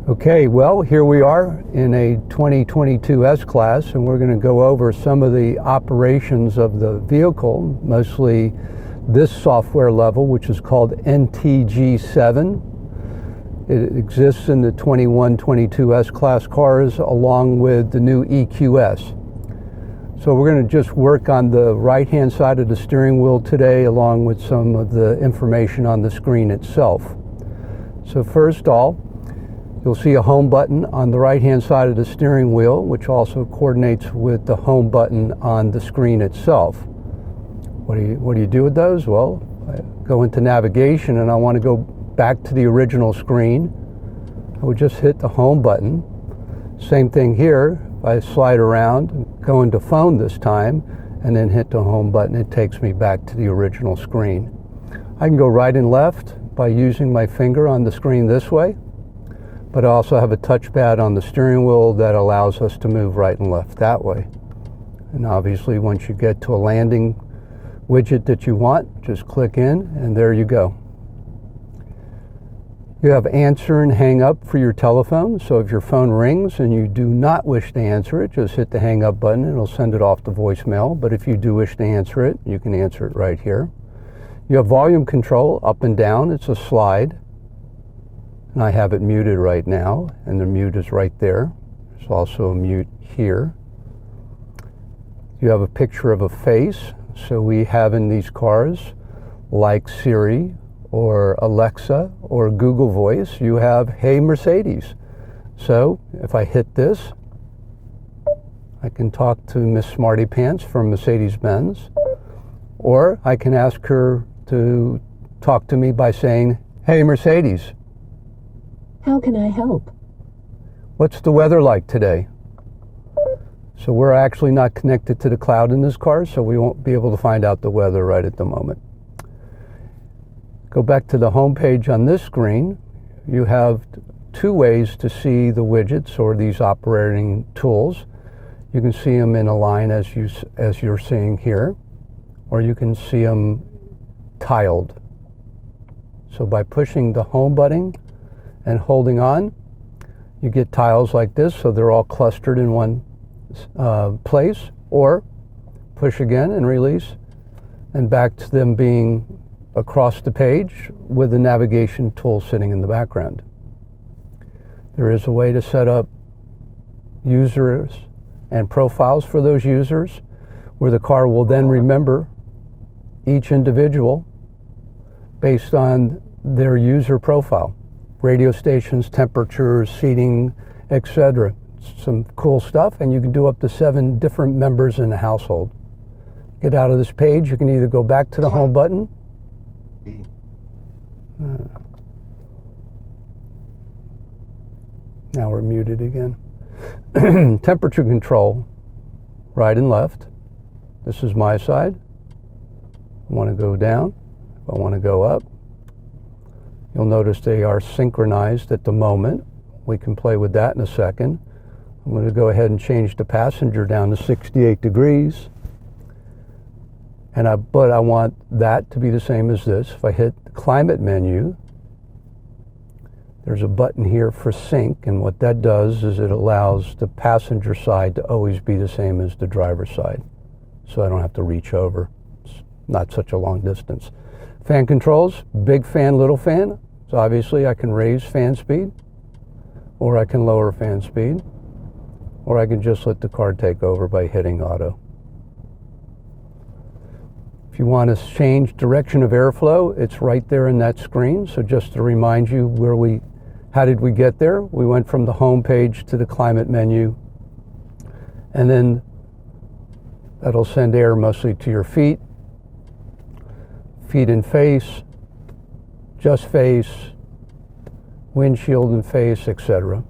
Okay, well, here we are in a 2022 S-Class, and we're going to go over some of the operations of the vehicle, mostly this software level, which is called NTG7. It exists in the 21-22 S-Class cars along with the new EQS. So we're going to just work on the right-hand side of the steering wheel today, along with some of the information on the screen itself. So first off, you'll see a home button on the right-hand side of the steering wheel, which also coordinates with the home button on the screen itself. What do you do with those? Well, I go into navigation and I want to go back to the original screen. I would just hit the home button. Same thing here. If I slide around, go into phone this time, and then hit the home button, it takes me back to the original screen. I can go right and left by using my finger on the screen this way, but I also have a touchpad on the steering wheel that allows us to move right and left that way. And obviously, once you get to a landing widget that you want, just click in, and there you go. You have answer and hang up for your telephone, so if your phone rings and you do not wish to answer it, just hit the hang up button and it'll send it off to voicemail. But if you do wish to answer it, you can answer it right here. You have volume control up and down. It's a slide. And I have it muted right now, and the mute is right there. There's also a mute here. You have a picture of a face. So we have in these cars, like Siri or Alexa or Google Voice, you have Hey Mercedes. So if I hit this, I can talk to Miss Smarty Pants from Mercedes-Benz, or I can ask her to talk to me by saying, Hey Mercedes. How can I help? What's the weather like today? So we're actually not connected to the cloud in this car, so we won't be able to find out the weather right at the moment. Go back to the home page on this screen. You have two ways to see the widgets or these operating tools. You can see them in a line as you're seeing here, or you can see them tiled. So by pushing the home button and holding on, you get tiles like this, so they're all clustered in one place, or push again and release, and back to them being across the page with the navigation tool sitting in the background. There is a way to set up users and profiles for those users, where the car will then remember each individual based on their user profile. Radio stations, temperatures, seating, etc. Some cool stuff, and you can do up to 7 different members in a household. Get out of this page, you can either go back to the home button. Now we're muted again. Temperature control, right and left. This is my side. I want to go down, I want to go up. You'll notice they are synchronized at the moment. We can play with that in a second. I'm going to go ahead and change the passenger down to 68 degrees. But I want that to be the same as this. If I hit the climate menu, there's a button here for sync, and what that does is it allows the passenger side to always be the same as the driver's side. So I don't have to reach over. It's not such a long distance. Fan controls, big fan, little fan. So obviously I can raise fan speed, or I can lower fan speed, or I can just let the car take over by hitting auto. If you want to change direction of airflow, it's right there in that screen. So just to remind you how did we get there? We went from the home page to the climate menu, and then that'll send air mostly to your feet and face, just face, windshield and face, etc.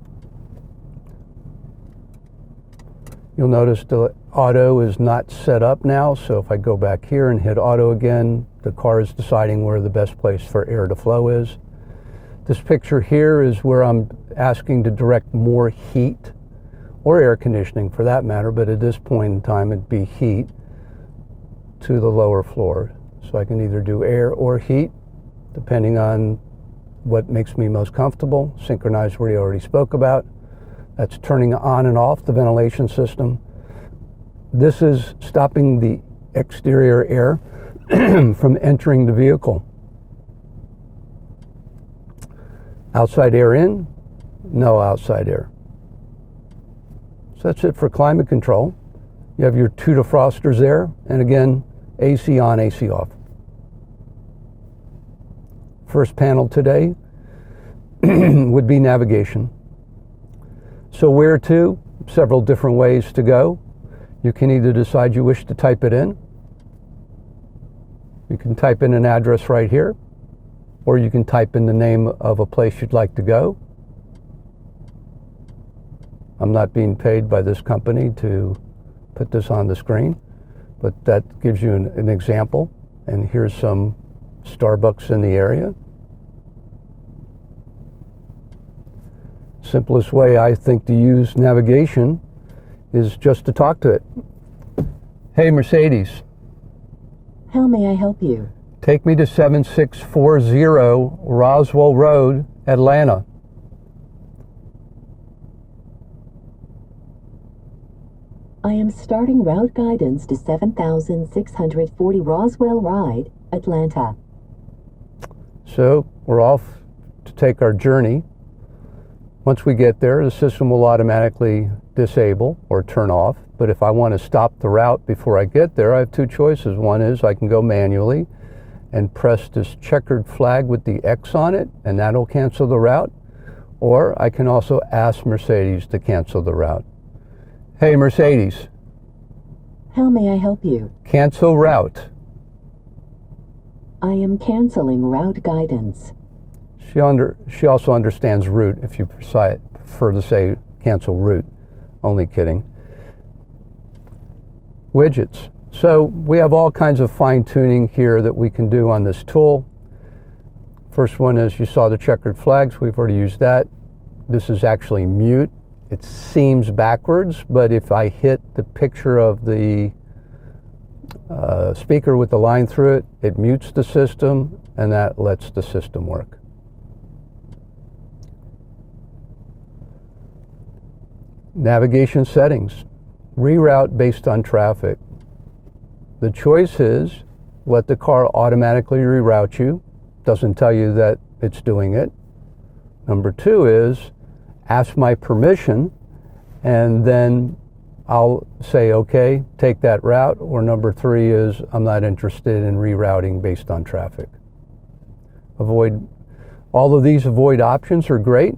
You'll notice the auto is not set up now, so if I go back here and hit auto again, the car is deciding where the best place for air to flow is. This picture here is where I'm asking to direct more heat, or air conditioning for that matter, but at this point in time it'd be heat to the lower floor. So I can either do air or heat, depending on what makes me most comfortable. Synchronize we already spoke about. That's turning on and off the ventilation system. This is stopping the exterior air from entering the vehicle. Outside air in, no outside air. So that's it for climate control. You have your two defrosters there, and again, AC on, AC off. First panel today would be navigation. So where to? Several different ways to go. You can either decide you wish to type it in. You can type in an address right here, or you can type in the name of a place you'd like to go. I'm not being paid by this company to put this on the screen, but that gives you an example. And here's some Starbucks in the area. Simplest way I think to use navigation is just to talk to it. Hey Mercedes, How may I help you? take me to 7640 Roswell Road, Atlanta. I am starting route guidance to 7640 Roswell Ride, Atlanta. So we're off to take our journey. Once we get there, the system will automatically disable or turn off. But if I want to stop the route before I get there, I have two choices. One is I can go manually and press this checkered flag with the X on it, and that'll cancel the route. Or I can also ask Mercedes to cancel the route. Hey Mercedes, How may I help you? cancel route. I am canceling route guidance. She also understands route if you prefer to say cancel route. Only kidding. Widgets. So we have all kinds of fine tuning here that we can do on this tool. First one is you saw the checkered flags. We've already used that. This is actually mute. It seems backwards, but if I hit the picture of the speaker with the line through it, it mutes the system, and that lets the system work. Navigation settings. Reroute based on traffic. The choice is let the car automatically reroute you. Doesn't tell you that it's doing it. Number two is ask my permission, and then I'll say, okay, take that route. Or number three is I'm not interested in rerouting based on traffic. All of these avoid options are great.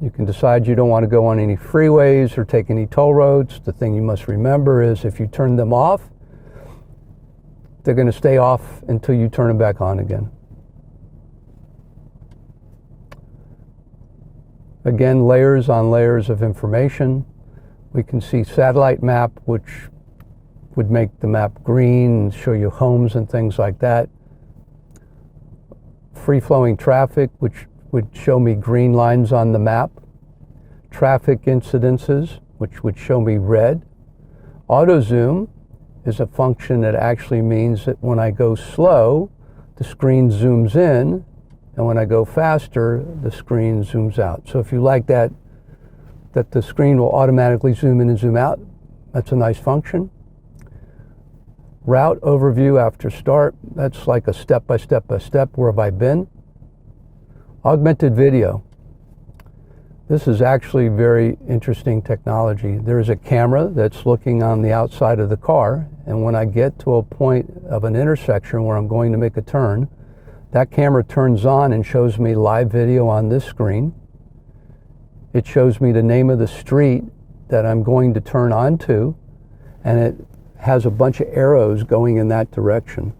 You can decide you don't want to go on any freeways or take any toll roads. The thing you must remember is if you turn them off, they're going to stay off until you turn them back on again. Again, layers on layers of information. We can see satellite map, which would make the map green and show you homes and things like that. Free-flowing traffic, which would show me green lines on the map. Traffic incidences, which would show me red. Auto zoom is a function that actually means that when I go slow, the screen zooms in, and when I go faster, the screen zooms out. So if you like that the screen will automatically zoom in and zoom out, that's a nice function. Route overview after start, that's like a step by step by step, where have I been? Augmented video. This is actually very interesting technology. There's a camera that's looking on the outside of the car, and when I get to a point of an intersection where I'm going to make a turn, that camera turns on and shows me live video on this screen. It shows me the name of the street that I'm going to turn onto, and it has a bunch of arrows going in that direction.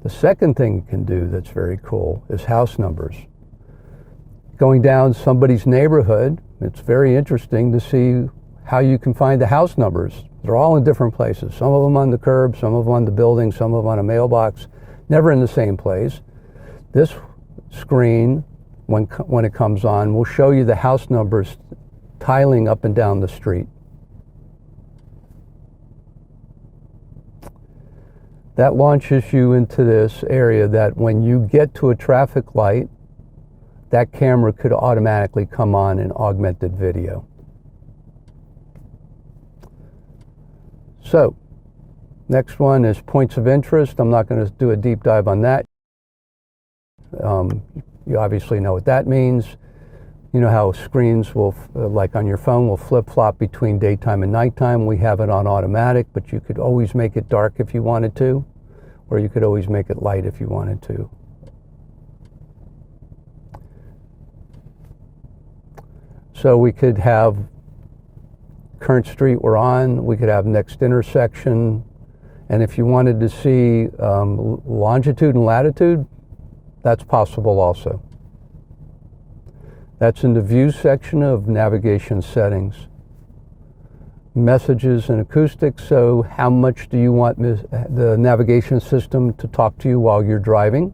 The second thing it can do that's very cool is house numbers. Going down somebody's neighborhood, it's very interesting to see how you can find the house numbers. They're all in different places. Some of them on the curb, some of them on the building, some of them on a mailbox, never in the same place. This screen, when it comes on, will show you the house numbers tiling up and down the street. That launches you into this area that when you get to a traffic light, that camera could automatically come on in augmented video. So, next one is points of interest. I'm not going to do a deep dive on that. You obviously know what that means. You know how screens will, like on your phone, will flip-flop between daytime and nighttime. We have it on automatic, but you could always make it dark if you wanted to, or you could always make it light if you wanted to. So we could have current street we're on, we could have next intersection, and if you wanted to see longitude and latitude, that's possible also. That's in the view section of navigation settings. Messages and acoustics, so how much do you want the navigation system to talk to you while you're driving?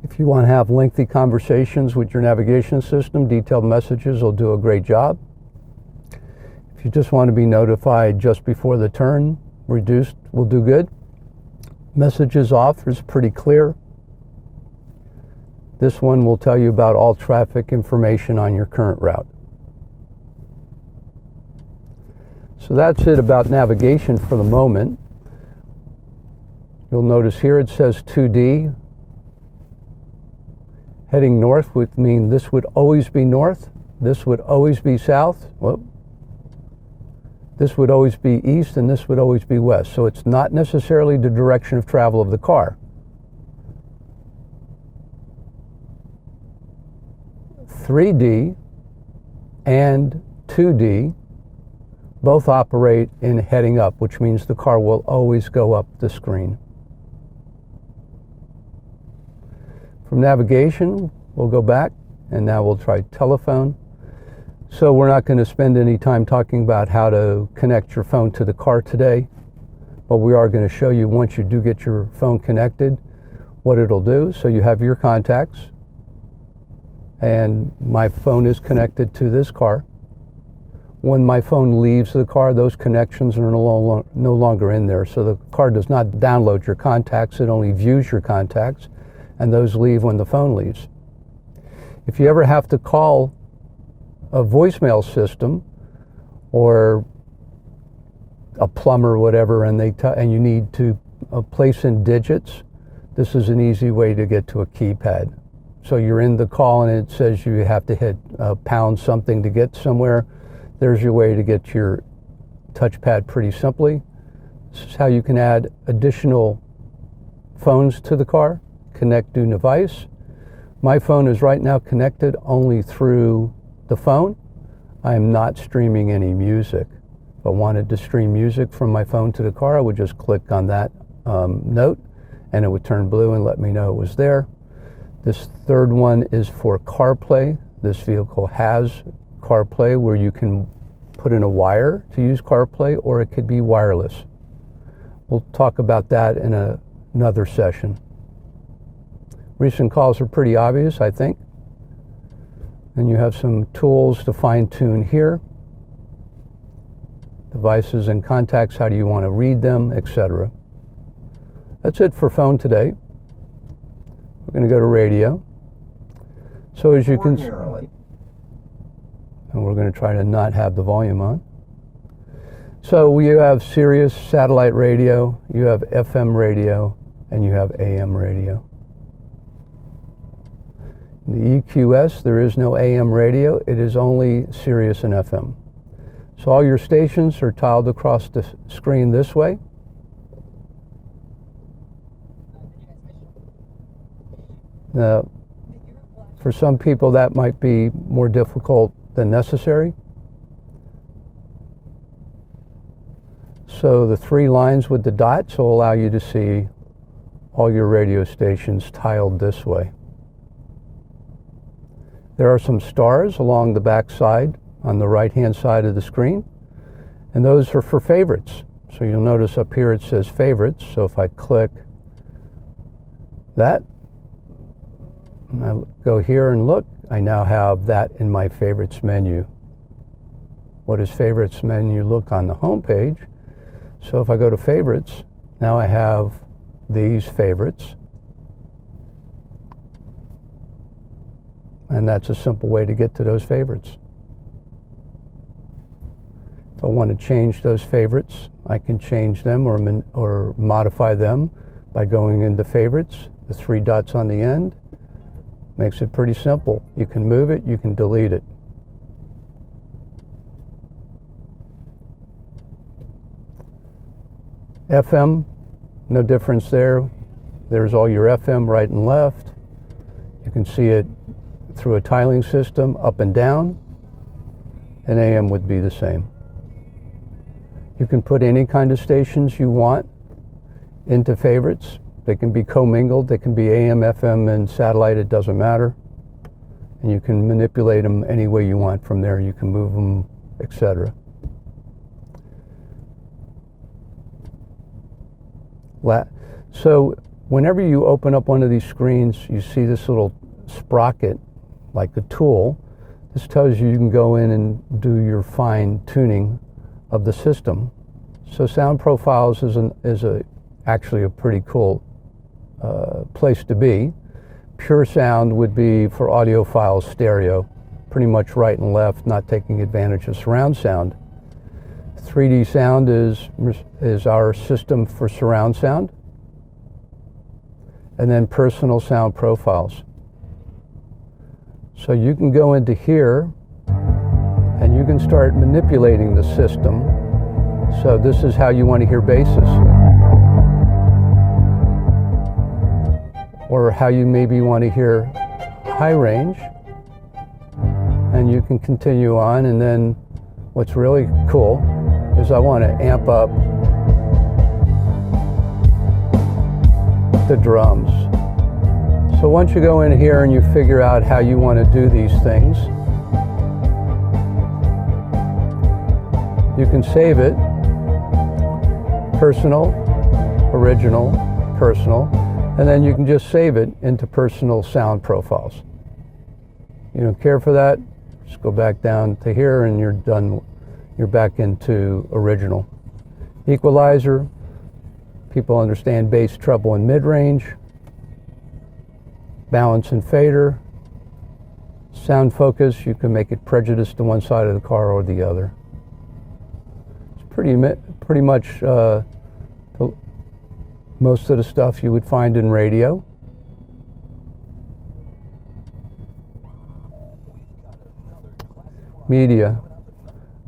If you want to have lengthy conversations with your navigation system, detailed messages will do a great job. If you just want to be notified just before the turn, reduced will do good. Messages off is pretty clear. This one will tell you about all traffic information on your current route. So that's it about navigation for the moment. You'll notice here it says 2D. Heading north would mean this would always be north, this would always be south, whoop. This would always be east, and this would always be west. So it's not necessarily the direction of travel of the car. 3D and 2D both operate in heading up, which means the car will always go up the screen. From navigation, we'll go back, and now we'll try telephone. So we're not going to spend any time talking about how to connect your phone to the car today, but we are going to show you once you do get your phone connected, what it'll do. So you have your contacts, and my phone is connected to this car. When my phone leaves the car, those connections are no longer in there. So the car does not download your contacts, it only views your contacts, and those leave when the phone leaves. If you ever have to call a voicemail system or a plumber or whatever, and you need to place in digits, this is an easy way to get to a keypad. So you're in the call and it says you have to hit pound something to get somewhere. There's your way to get to your touchpad pretty simply. This is how you can add additional phones to the car. Connect new device. My phone is right now connected only through the phone. I am not streaming any music. If I wanted to stream music from my phone to the car, I would just click on that note and it would turn blue and let me know it was there. This third one is for CarPlay. This vehicle has CarPlay where you can put in a wire to use CarPlay, or it could be wireless. We'll talk about that in another session. Recent calls are pretty obvious, I think. And you have some tools to fine-tune here. Devices and contacts, how do you want to read them, etc. That's it for phone today. We're going to go to radio. So as you can see, and we're going to try to not have the volume on. So we have Sirius satellite radio, you have FM radio, and you have AM radio. In the EQS, there is no AM radio, it is only Sirius and FM. So all your stations are tiled across the screen this way. Now, for some people that might be more difficult than necessary. So the three lines with the dots will allow you to see all your radio stations tiled this way. There are some stars along the back side on the right-hand side of the screen, and those are for favorites. So you'll notice up here it says favorites. So if I click that, and I go here and look, I now have that in my favorites menu. What does favorites menu look on the home page? So if I go to favorites, now I have these favorites. And that's a simple way to get to those favorites. If I want to change those favorites, I can change them or modify them by going into favorites, the 3 dots on the end. Makes it pretty simple. You can move it, you can delete it. FM, no difference there. There's all your FM right and left. You can see it through a tiling system, up and down, and AM would be the same. You can put any kind of stations you want into favorites. They can be commingled, they can be AM, FM, and satellite, it doesn't matter. And you can manipulate them any way you want from there. You can move them, etc. So whenever you open up one of these screens, you see this little sprocket, like the tool. This tells you can go in and do your fine tuning of the system. So sound profiles is actually a pretty cool place to be. Pure sound would be for audiophiles, stereo, pretty much right and left, not taking advantage of surround sound. 3D sound is our system for surround sound. And then personal sound profiles. So you can go into here and you can start manipulating the system. So this is how you want to hear basses. Or how you maybe want to hear high range. And you can continue on, and then what's really cool is I want to amp up the drums. So once you go in here and you figure out how you want to do these things, you can save it, personal, original, personal, and then you can just save it into personal sound profiles. You don't care for that, just go back down to here and you're done. You're back into original. Equalizer, people understand bass, treble, and mid-range. Balance and fader. Sound focus, you can make it prejudiced to one side of the car or the other. It's pretty much most of the stuff you would find in radio. Media.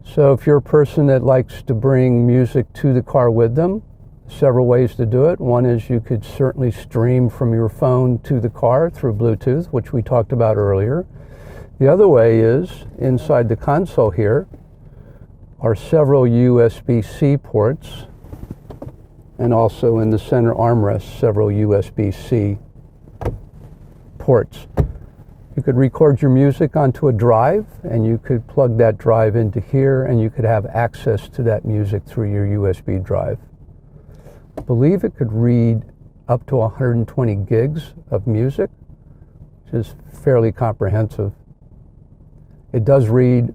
So if you're a person that likes to bring music to the car with them, several ways to do it. One is you could certainly stream from your phone to the car through Bluetooth, which we talked about earlier. The other way is, inside the console here are several USB-C ports, and also in the center armrest, several USB-C ports. You could record your music onto a drive, and you could plug that drive into here, and you could have access to that music through your USB drive. I believe it could read up to 120 gigs of music, which is fairly comprehensive. It does read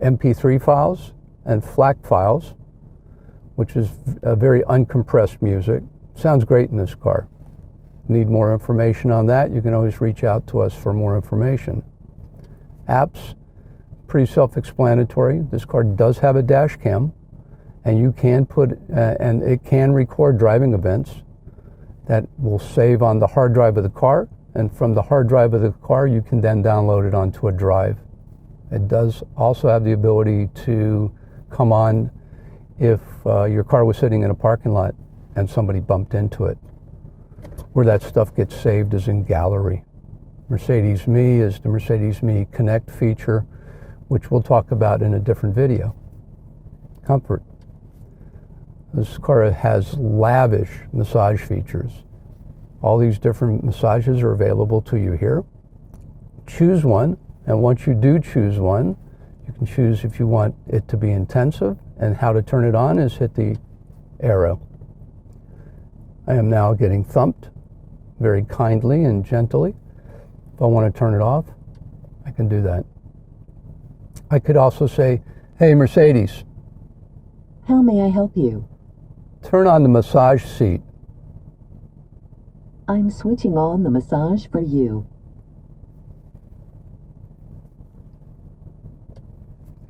MP3 files and FLAC files, which is a very uncompressed music. Sounds great in this car. Need more information on that, you can always reach out to us for more information. Apps, pretty self-explanatory. This car does have a dash cam, and you can and it can record driving events that will save on the hard drive of the car, and from the hard drive of the car you can then download it onto a drive. It does also have the ability to come on if your car was sitting in a parking lot and somebody bumped into it. Where that stuff gets saved is in gallery. Mercedes Me is the Mercedes Me Connect feature, which we'll talk about in a different video. Comfort. This car has lavish massage features. All these different massages are available to you here. Choose one, and once you do choose one, you can choose if you want it to be intensive, and how to turn it on is hit the arrow. I am now getting thumped very kindly and gently. If I want to turn it off, I can do that. I could also say, "Hey Mercedes." How may I help you? Turn on the massage seat. I'm switching on the massage for you.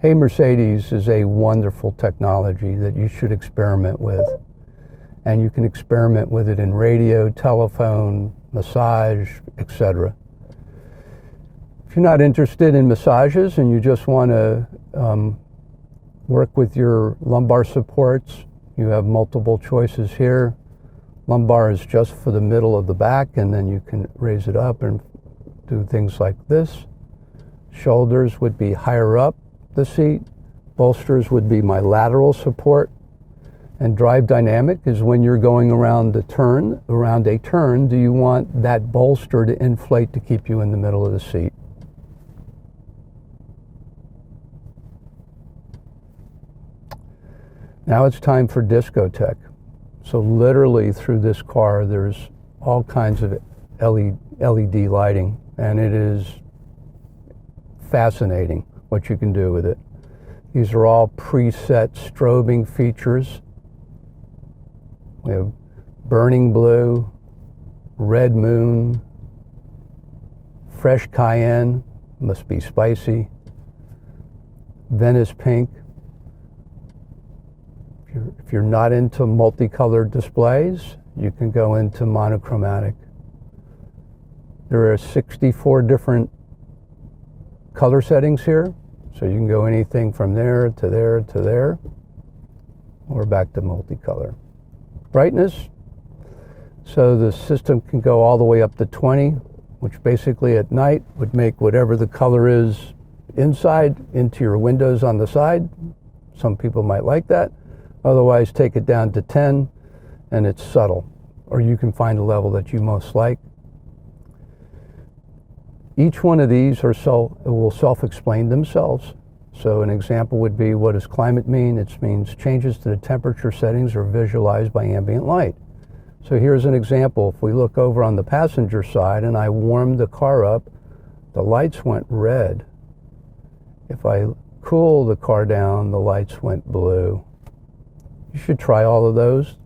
Hey Mercedes is a wonderful technology that you should experiment with. And you can experiment with it in radio, telephone, massage, etc. If you're not interested in massages and you just want to work with your lumbar supports, you have multiple choices here. Lumbar is just for the middle of the back, and then you can raise it up and do things like this. Shoulders would be higher up the seat. Bolsters would be my lateral support. And drive dynamic is when you're going around a turn, do you want that bolster to inflate to keep you in the middle of the seat? Now it's time for discotheque. So literally through this car, there's all kinds of LED lighting, and it is fascinating what you can do with it. These are all preset strobing features. We have burning blue, red moon, fresh cayenne, must be spicy, Venice pink. If you're not into multicolored displays, you can go into monochromatic. There are 64 different color settings here, so you can go anything from there to there to there, or back to multicolor. Brightness, so the system can go all the way up to 20, which basically at night would make whatever the color is inside into your windows on the side. Some people might like that. Otherwise, take it down to 10, and it's subtle. Or you can find a level that you most like. Each one of these will self-explain themselves. So an example would be, what does climate mean? It means changes to the temperature settings are visualized by ambient light. So here's an example. If we look over on the passenger side and I warmed the car up, the lights went red. If I cool the car down, the lights went blue. You should try all of those.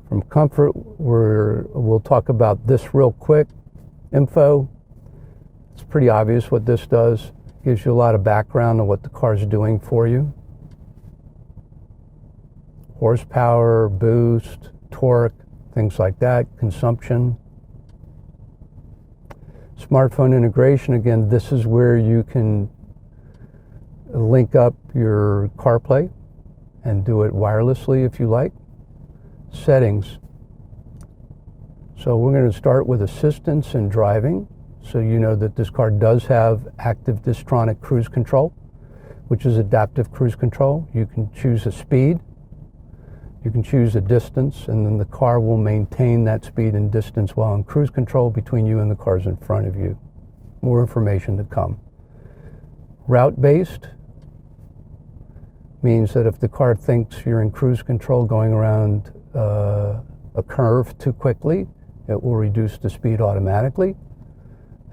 From comfort, we'll talk about this real quick. Info, it's pretty obvious what this does. Gives you a lot of background on what the car's doing for you. Horsepower, boost, torque, things like that, consumption. Smartphone integration, again, this is where you can link up your CarPlay and do it wirelessly if you like. Settings. So we're going to start with assistance in driving. So you know that this car does have active Distronic cruise control, which is adaptive cruise control. You can choose a speed, you can choose a distance, and then the car will maintain that speed and distance while in cruise control between you and the cars in front of you. More information to come. Route-based means that if the car thinks you're in cruise control going around a curve too quickly, it will reduce the speed automatically.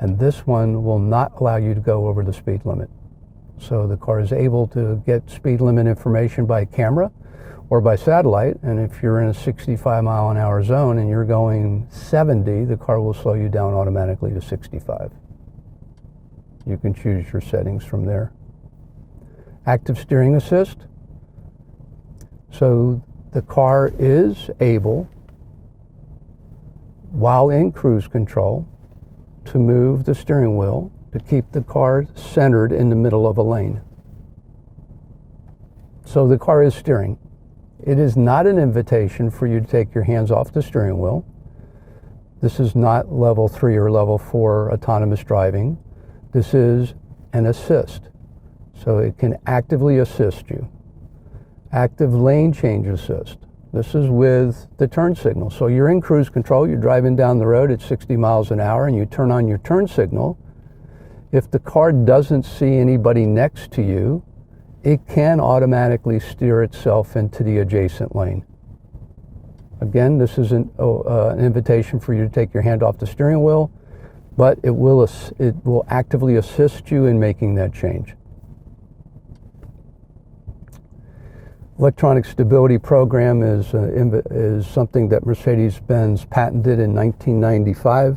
And this one will not allow you to go over the speed limit. So the car is able to get speed limit information by camera or by satellite, and if you're in a 65 mile an hour zone and you're going 70, the car will slow you down automatically to 65. You can choose your settings from there. Active steering assist. So the car is able, while in cruise control, to move the steering wheel to keep the car centered in the middle of a lane. So the car is steering. It is not an invitation for you to take your hands off the steering wheel. This is not level 3 or level 4 autonomous driving. This is an assist. So it can actively assist you. Active lane change assist. This is with the turn signal. So you're in cruise control, you're driving down the road at 60 miles an hour and you turn on your turn signal. If the car doesn't see anybody next to you, it can automatically steer itself into the adjacent lane. Again, this isn't an invitation for you to take your hand off the steering wheel, but it will actively assist you in making that change. Electronic stability program is something that Mercedes-Benz patented in 1995.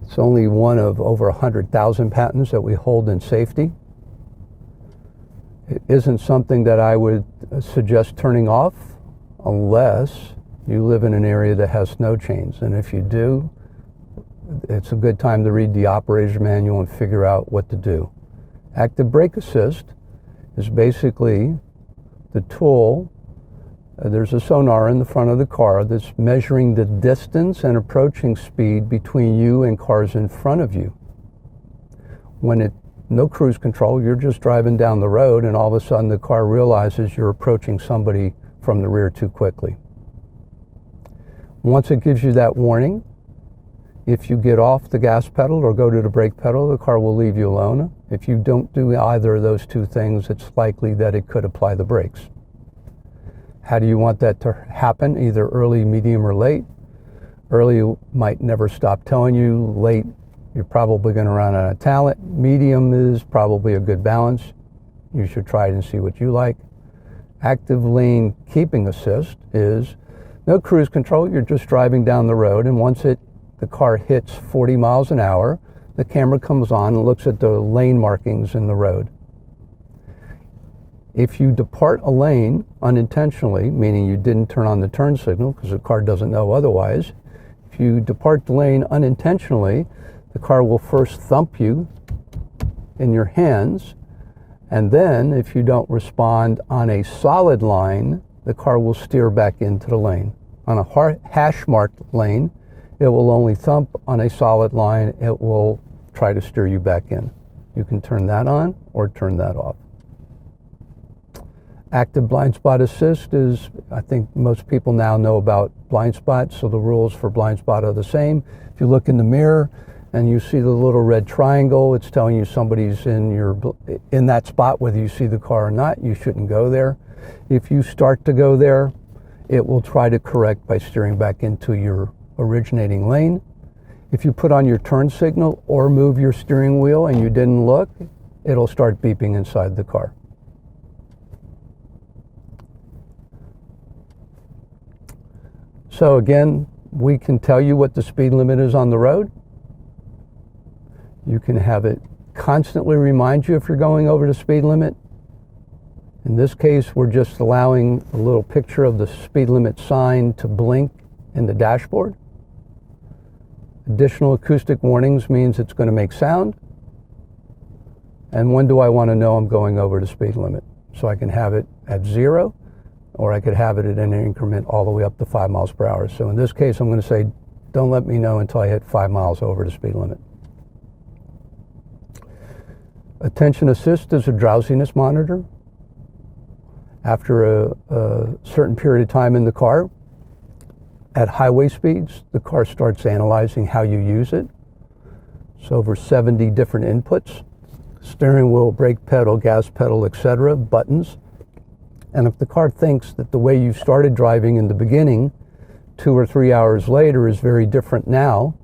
It's only one of over 100,000 patents that we hold in safety. It isn't something that I would suggest turning off unless you live in an area that has snow chains. And if you do, it's a good time to read the operator's manual and figure out what to do. Active brake assist is basically the tool. There's a sonar in the front of the car that's measuring the distance and approaching speed between you and cars in front of you. No cruise control, you're just driving down the road and all of a sudden the car realizes you're approaching somebody from the rear too quickly. Once it gives you that warning, if you get off the gas pedal or go to the brake pedal, the car will leave you alone. If you don't do either of those two things, it's likely that it could apply the brakes. How do you want that to happen? Either early, medium, or late. Early might never stop telling you. Late, you're probably going to run out of talent. Medium is probably a good balance. You should try it and see what you like. Active lane keeping assist is no cruise control. You're just driving down the road, and once the car hits 40 miles an hour, the camera comes on and looks at the lane markings in the road. If you depart a lane unintentionally, meaning you didn't turn on the turn signal because the car doesn't know otherwise, if you depart the lane unintentionally, the car will first thump you in your hands, and then if you don't respond on a solid line, the car will steer back into the lane. On a hash-marked lane, it will only thump. On a solid line, it will try to steer you back in. You can turn that on or turn that off. Active blind spot assist is, I think most people now know about blind spot, so the rules for blind spot are the same. If you look in the mirror and you see the little red triangle, it's telling you somebody's in that spot, whether you see the car or not. You shouldn't go there. If you start to go there, it will try to correct by steering back into your originating lane. If you put on your turn signal or move your steering wheel and you didn't look, it'll start beeping inside the car. So again, we can tell you what the speed limit is on the road. You can have it constantly remind you if you're going over the speed limit. In this case, we're just allowing a little picture of the speed limit sign to blink in the dashboard. Additional acoustic warnings means it's going to make sound. And when do I want to know I'm going over the speed limit? So I can have it at 0, or I could have it at an increment all the way up to 5 miles per hour. So in this case, I'm going to say, don't let me know until I hit 5 miles over the speed limit. Attention assist is a drowsiness monitor. After a certain period of time in the car, at highway speeds, the car starts analyzing how you use it. So over 70 different inputs: steering wheel, brake pedal, gas pedal, etc., buttons. And if the car thinks that the way you started driving in the beginning, 2 or 3 hours later, is very different now,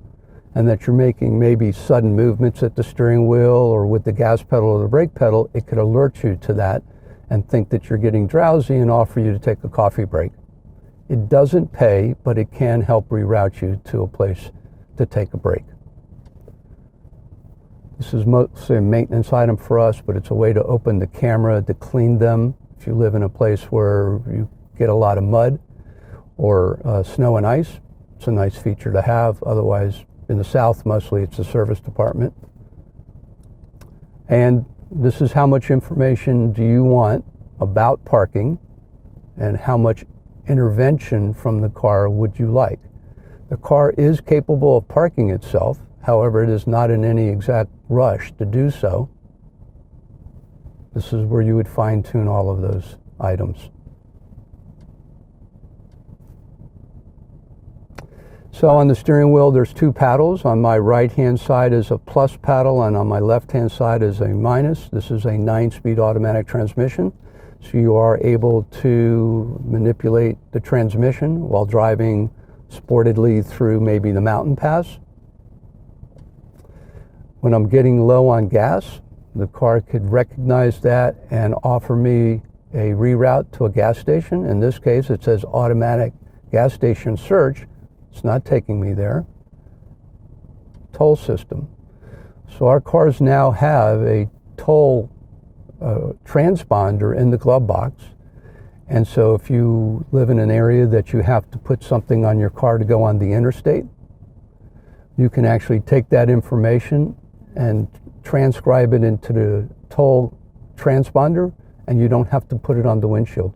and that you're making maybe sudden movements at the steering wheel or with the gas pedal or the brake pedal, it could alert you to that and think that you're getting drowsy and offer you to take a coffee break. It doesn't pay, but it can help reroute you to a place to take a break. This is mostly a maintenance item for us, but it's a way to open the camera, to clean them. If you live in a place where you get a lot of mud or snow and ice, it's a nice feature to have. Otherwise, in the South, mostly it's the service department. And this is how much information do you want about parking and how much intervention from the car would you like. The car is capable of parking itself. However, it is not in any exact rush to do so. This is where you would fine-tune all of those items. So on the steering wheel, there's 2 paddles. On my right-hand side is a plus paddle, and on my left-hand side is a minus. This is a 9-speed automatic transmission. So you are able to manipulate the transmission while driving sportedly through maybe the mountain pass. When I'm getting low on gas, the car could recognize that and offer me a reroute to a gas station. In this case, it says automatic gas station search. It's not taking me there. Toll system. So our cars now have a toll transponder in the glove box. And so if you live in an area that you have to put something on your car to go on the interstate, you can actually take that information and transcribe it into the toll transponder, and you don't have to put it on the windshield.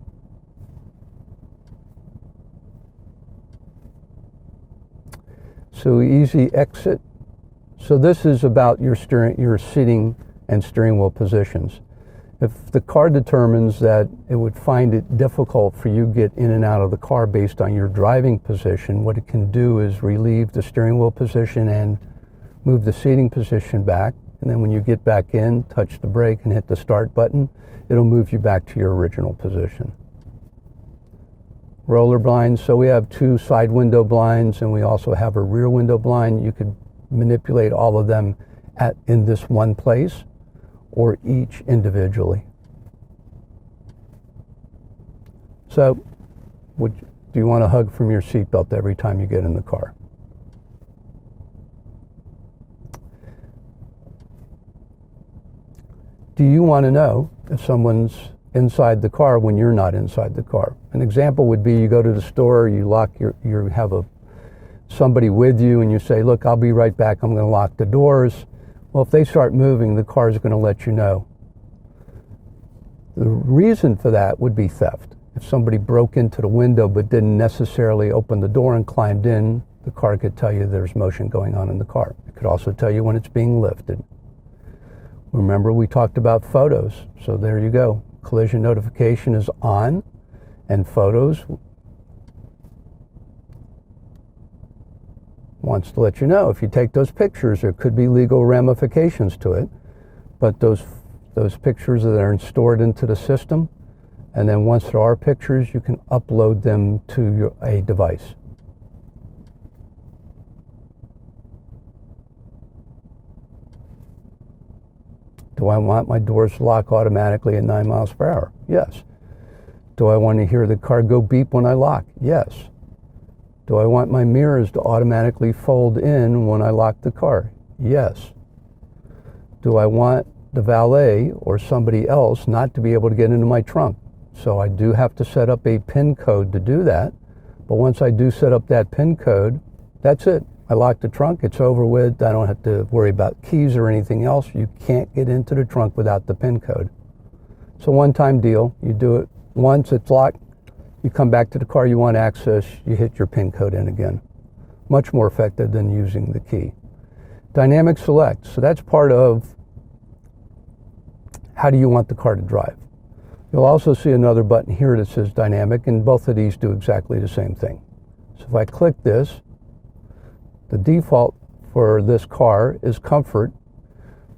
So easy exit. So this is about your seating and steering wheel positions. If the car determines that it would find it difficult for you to get in and out of the car based on your driving position, what it can do is relieve the steering wheel position and move the seating position back. And then when you get back in, touch the brake and hit the start button, it'll move you back to your original position. Roller blinds, so we have 2 side window blinds and we also have a rear window blind. You could manipulate all of them in this one place or each individually. So, do you want a hug from your seatbelt every time you get in the car? Do you want to know if someone's inside the car when you're not inside the car? An example would be you go to the store, you lock you have somebody with you and you say, look, I'll be right back, I'm going to lock the doors. Well, if they start moving, the car is going to let you know. The reason for that would be theft. If somebody broke into the window but didn't necessarily open the door and climbed in, the car could tell you there's motion going on in the car. It could also tell you when it's being lifted. Remember, we talked about photos, so there you go. Collision notification is on, and photos wants to let you know if you take those pictures, there could be legal ramifications to it, but those pictures that are stored into the system, and then once there are pictures, you can upload them to a device. Do I want my doors to lock automatically at 9 miles per hour? Yes. Do I want to hear the car go beep when I lock? Yes. Do I want my mirrors to automatically fold in when I lock the car? Yes. Do I want the valet or somebody else not to be able to get into my trunk? So I do have to set up a PIN code to do that. But once I do set up that PIN code, that's it. I lock the trunk, it's over with. I don't have to worry about keys or anything else. You can't get into the trunk without the PIN code. It's a one-time deal. You do it once, it's locked. You come back to the car you want access, you hit your PIN code in again. Much more effective than using the key. Dynamic select, so that's part of how do you want the car to drive. You'll also see another button here that says dynamic, and both of these do exactly the same thing. So if I click this, the default for this car is comfort,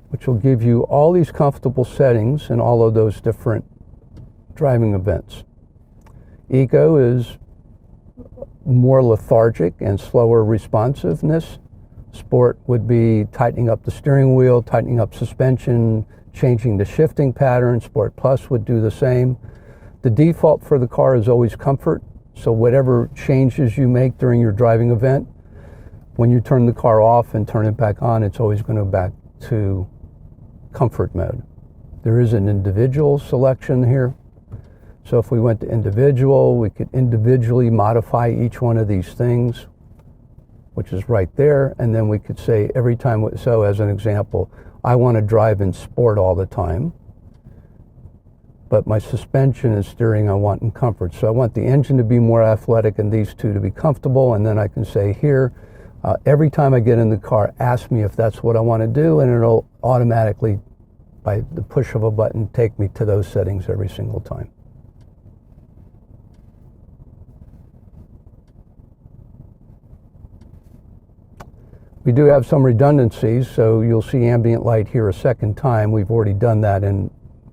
which will give you all these comfortable settings in all of those different driving events. Eco is more lethargic and slower responsiveness. Sport would be tightening up the steering wheel, tightening up suspension, changing the shifting pattern. Sport Plus would do the same. The default for the car is always comfort, so whatever changes you make during your driving event, when you turn the car off and turn it back on, it's always going to go back to comfort mode. There is an individual selection here. So if we went to individual, we could individually modify each one of these things, which is right there. And then we could say every time, so as an example, I want to drive in sport all the time, but my suspension and steering I want in comfort. So I want the engine to be more athletic and these two to be comfortable. And then I can say here, every time I get in the car, ask me if that's what I want to do, and it'll automatically, by the push of a button, take me to those settings every single time. We do have some redundancies, so you'll see ambient light here a second time. We've already done that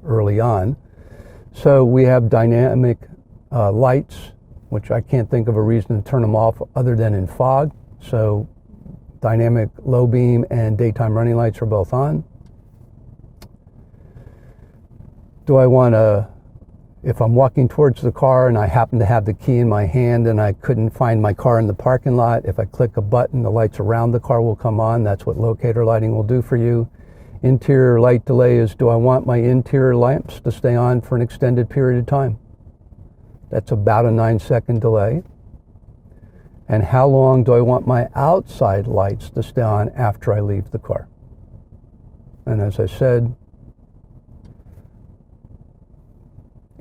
early on. So we have dynamic lights, which I can't think of a reason to turn them off other than in fog. So dynamic low beam and daytime running lights are both on. Do I want to If I'm walking towards the car and I happen to have the key in my hand and I couldn't find my car in the parking lot, if I click a button, the lights around the car will come on. That's what locator lighting will do for you. Interior light delay is, do I want my interior lamps to stay on for an extended period of time? That's about a 9-second delay. And how long do I want my outside lights to stay on after I leave the car? And as I said,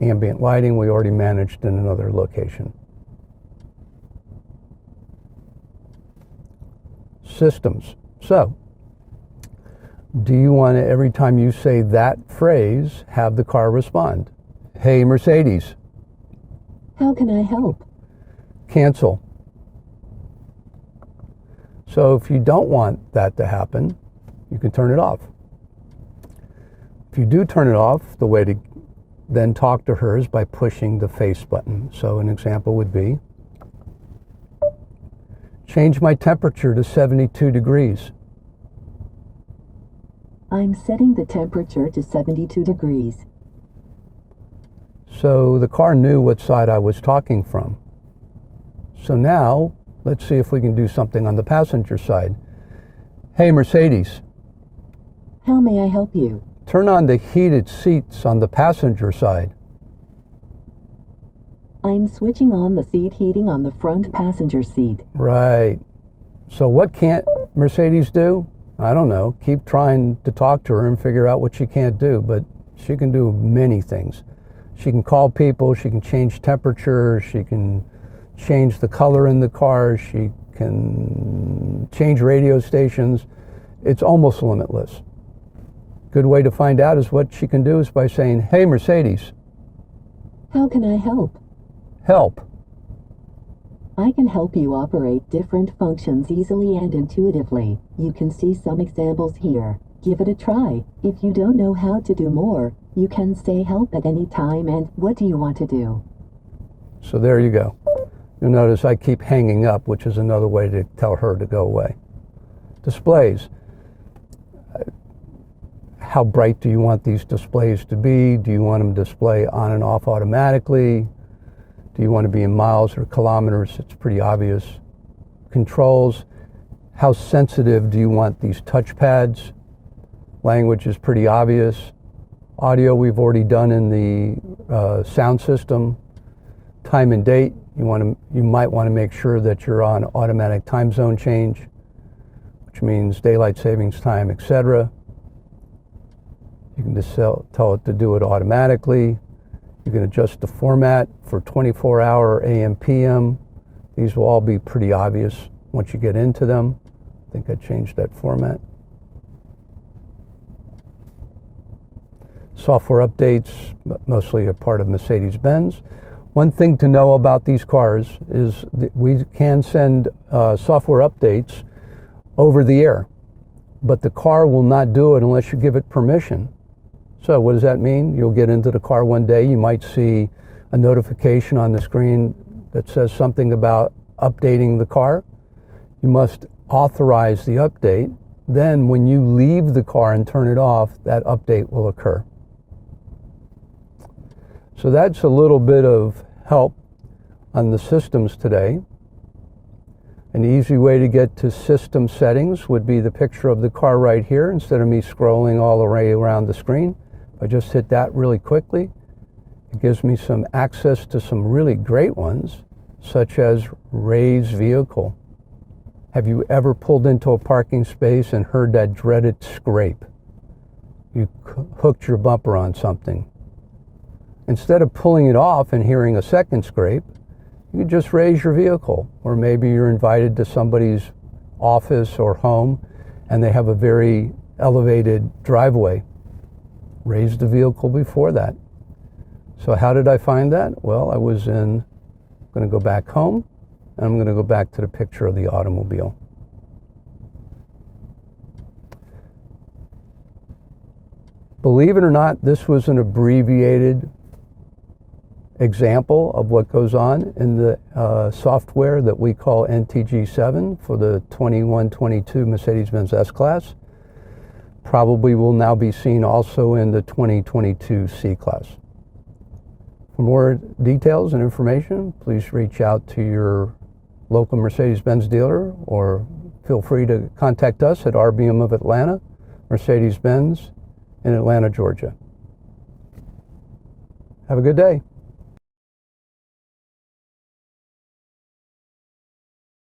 ambient lighting we already managed in another location. Systems. So, do you want to, every time you say that phrase, have the car respond? Hey, Mercedes. How can I help? Cancel. So if you don't want that to happen, you can turn it off. If you do turn it off, the way to then talk to her is by pushing the face button. So an example would be, change my temperature to 72 degrees. I'm setting the temperature to 72 degrees. So the car knew what side I was talking from. So now, let's see if we can do something on the passenger side. Hey, Mercedes. How may I help you? Turn on the heated seats on the passenger side. I'm switching on the seat heating on the front passenger seat. Right. So what can't Mercedes do? I don't know. Keep trying to talk to her and figure out what she can't do, but she can do many things. She can call people, she can change temperature, she can change the color in the car, she can change radio stations. It's almost limitless. Good way to find out is what she can do is by saying, hey, Mercedes. How can I help? Help. I can help you operate different functions easily and intuitively. You can see some examples here. Give it a try. If you don't know how to do more, you can say help at any time and what do you want to do? So there you go. You'll notice I keep hanging up, which is another way to tell her to go away. Displays. How bright do you want these displays to be? Do you want them to display on and off automatically? Do you want to be in miles or kilometers? It's pretty obvious. Controls. How sensitive do you want these touch pads? Language is pretty obvious. Audio we've already done in the sound system. Time and date. You might want to make sure that you're on automatic time zone change, which means daylight savings time, etc. You can just tell it to do it automatically. You can adjust the format for 24-hour AM, PM. These will all be pretty obvious once you get into them. I think I changed that format. Software updates, mostly a part of Mercedes-Benz. One thing to know about these cars is that we can send software updates over the air, but the car will not do it unless you give it permission. So what does that mean? You'll get into the car one day, you might see a notification on the screen that says something about updating the car. You must authorize the update. Then when you leave the car and turn it off, that update will occur. So that's a little bit of help on the systems today. An easy way to get to system settings would be the picture of the car right here instead of me scrolling all the way around the screen. I just hit that really quickly. It gives me some access to some really great ones, such as raise vehicle. Have you ever pulled into a parking space and heard that dreaded scrape? You hooked your bumper on something. Instead of pulling it off and hearing a second scrape, you can just raise your vehicle. Or maybe you're invited to somebody's office or home and they have a very elevated driveway. Raise the vehicle before that. So how did I find that? Well, I was going to go back home, and I'm going to go back to the picture of the automobile. Believe it or not, this was an abbreviated example of what goes on in the software that we call NTG7 for the 21-22 Mercedes-Benz S-Class. Probably will now be seen also in the 2022 C-Class. For For more details and information, please reach out to your local Mercedes-Benz dealer, or feel free to contact us at RBM of Atlanta, Mercedes-Benz in Atlanta, Georgia. Have a good day.